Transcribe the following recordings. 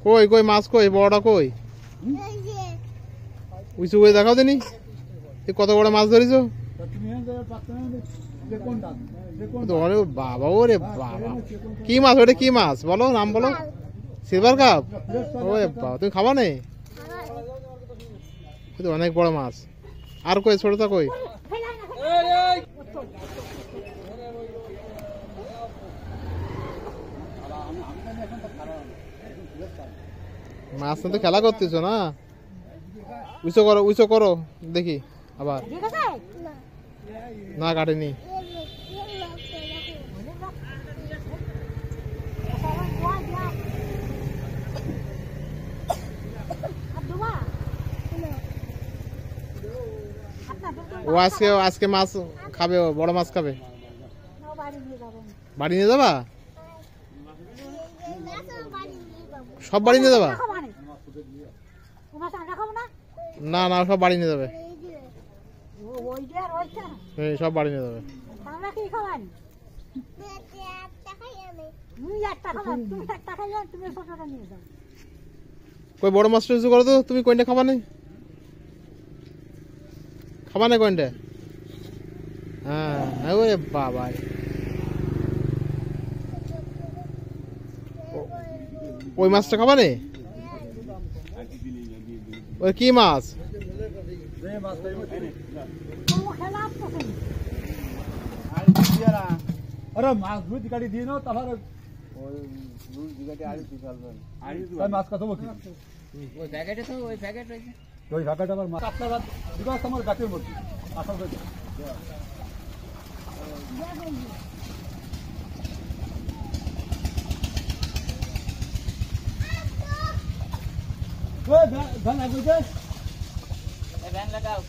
কই কই মাছ কই বড়টা কই উঁচু করে দেখাও দিনি কত বড় মাছ ধরেছ বাবা ওরে বাবা কি মাছ ওটা কি মাছ বলো নাম বলো সিলভার কাপ ওরে বাবা তুমি খাবা নেই অনেক বড় মাছ আর কই ছোটটা কই মাছ তো খেলা করতেছ না উঁচু করো দেখি আবার না কাটেনি ও আজকে মাছ খাবে বড় মাছ খাবে বাড়ি নিয়ে যাবা সব বাড়ি নিয়ে যাবা না না সব বাড়ি নিয়ে যাবে সব বাড়ি নিয়ে যাবে কই বড় মাছটা উঁচু করো তো তুমি কোনটা খাবা নেই খাবা না কোনটা হ্যাঁ ওরে বাবা ওই মাছটা খাবা নেই ওই কি মাছ আরে মাছ দুই গাড়ি দিয়ে নাও তাহলে মাছ কত ওই প্যাকেটে তো ওই প্যাকেট রয়েছে ওই প্যাকেট আবার মাছ আপনারা বিকজ আমার গাছের মধ্যে আসল রয়েছে ওই ধান লাগবে এই ভ্যান লাগাও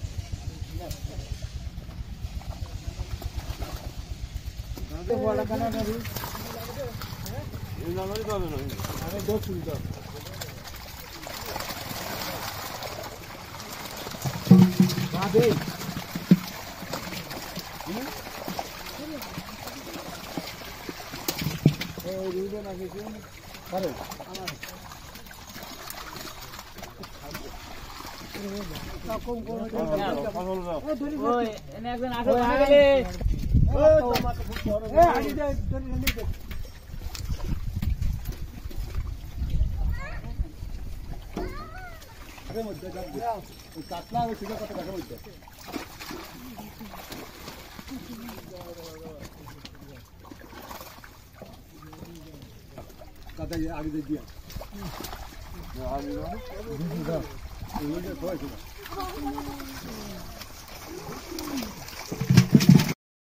বড় কানা গাড়ি এই নামই পাবে না আরে 2 মিনিট বাদে এই রুইবে না কিছু আরে আমার কম কোন ওই এনে একজন আসো গেলে ওই টমাটো ফুট এ হাড়ি দে জলদি দে আরে মধ্যে যাব ওই কাটলা ওই ঠিক কথা দেখা মধ্যে কাটা আগে দিয়ে দিয়া আগে দাও এই যে কই